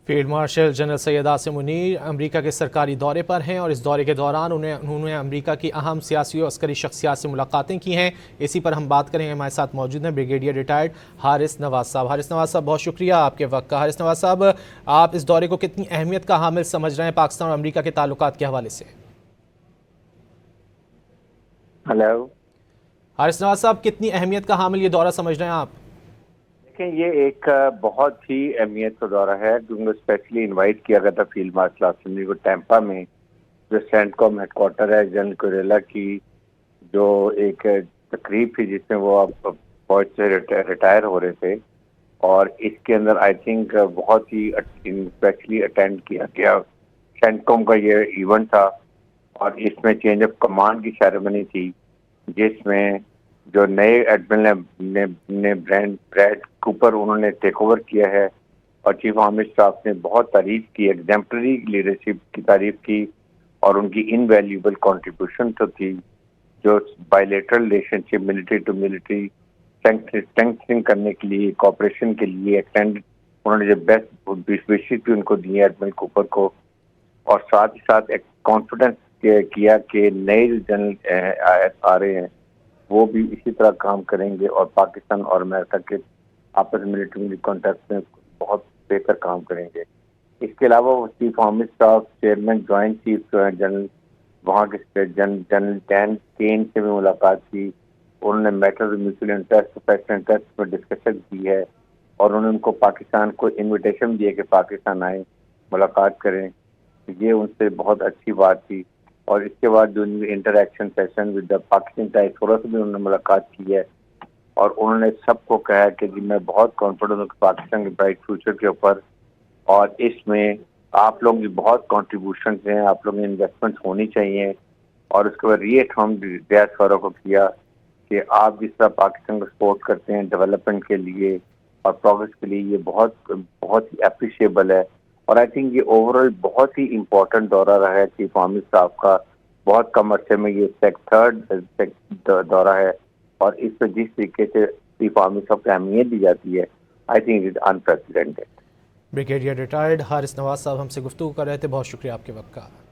Field marshal general Syed Asim Munir امریکہ کے سرکاری دورے پر ہیں اور اس دورے کے دوران انہوں نے امریکہ کی اہم سیاسی و عسکری شخصیات سے ملاقاتیں کی ہیں۔ اسی پر ہم بات کریں گے۔ ہمارے ساتھ موجود ہیں بریگیڈیئر ریٹائرڈ حارث نواز صاحب۔ حارث نواز صاحب، بہت شکریہ آپ کے وقت کا۔ حارث نواز صاحب، آپ اس دورے کو کتنی اہمیت کا حامل سمجھ رہے ہیں پاکستان اور امریکہ کے تعلقات کے حوالے سے؟ ہیلو حارث نواز صاحب، کتنی اہمیت کا حامل یہ دورہ سمجھ رہے ہیں آپ؟ دیکھیں، یہ ایک بہت ہی اہمیت کا دورہ ہے کیونکہ اسپیشلی انوائٹ کیا گیا تھا فیلڈ مارشل عاصم منیر کو ٹیمپا میں، جو سینٹ کام ہیڈ کوارٹر ہے جنرل کوریلا کی، جو ایک تقریب تھی جس میں وہ فوج سے ریٹائر ہو رہے تھے، اور اس کے اندر آئی تھنک بہت ہی اسپیشلی اٹینڈ کیا گیا۔ سینٹ کام کا یہ ایونٹ تھا اور اس میں چینج آف کمانڈ کی سیریمنی تھی، جس میں جو نئے ایڈمرل نے بریڈ کوپر انہوں نے ٹیک اوور کیا ہے، اور چیف آرمی اسٹاف نے بہت تعریف کی، ایگزیمپلری لیڈرشپ کی تعریف کی، اور ان کی انویلیوبل کنٹریبیوشن تو تھی جو bilateral relationship military to military strengthening کرنے کے لیے، کوآپریشن کے لیے ایکسٹینڈ انہوں نے جو بیسٹ وشز بھی ان کو دی ایڈمرل کوپر کو، اور ساتھ ہی ساتھ ایک کانفیڈنس کیا کہ نئے جنرل آ رہے ہیں وہ بھی اسی طرح کام کریں گے اور پاکستان اور امریکہ کے آپس ملٹری کانٹیکٹ میں بہت بہتر کام کریں گے۔ اس کے علاوہ وہ chief army staff chairman joint chief general وہاں کے جنرل ڈین کین سے بھی ملاقات کی۔ انہوں نے میٹر میوچل انٹرسٹ پیسٹ انٹرسٹ میں ڈسکشن کی ہے، اور انہوں نے ان کو پاکستان کو انویٹیشن دیا کہ پاکستان آئیں، ملاقات کریں۔ یہ ان سے بہت اچھی بات تھی، اور اس کے بعد جو interaction session with the Pakistan diaspora سے بھی انہوں نے ملاقات کی ہے، اور انہوں نے سب کو کہا کہ جی میں بہت کانفیڈنٹ ہوں کہ پاکستان کے برائٹ فیوچر کے اوپر، اور اس میں آپ لوگوں کی بہت کنٹریبیوشنز ہیں، آپ لوگوں کی انویسٹمنٹ ہونی چاہیے۔ اور اس کے بعد ہم ڈائسپورا کو کیا کہ آپ جس طرح پاکستان کو سپورٹ کرتے ہیں ڈیولپمنٹ کے لیے اور پروگریس کے لیے، یہ بہت بہت ہی اپریشیبل ہے۔ اور آئی تھنک یہ اوور آل بہت ہی امپورٹنٹ دورہ رہا ہے چیف آرمی اسٹاف کا۔ بہت کم عرصے میں یہ تھرڈ دورہ ہے، اور اس پہ جس طریقے سے چیف آرمی اسٹاف کو اہمیت دی جاتی ہے، I think it is unprecedented. Brigadier retired Haris Nawaz sahab ہم سے گفتگو کر رہے تھے، بہت شکریہ آپ کے وقت کا۔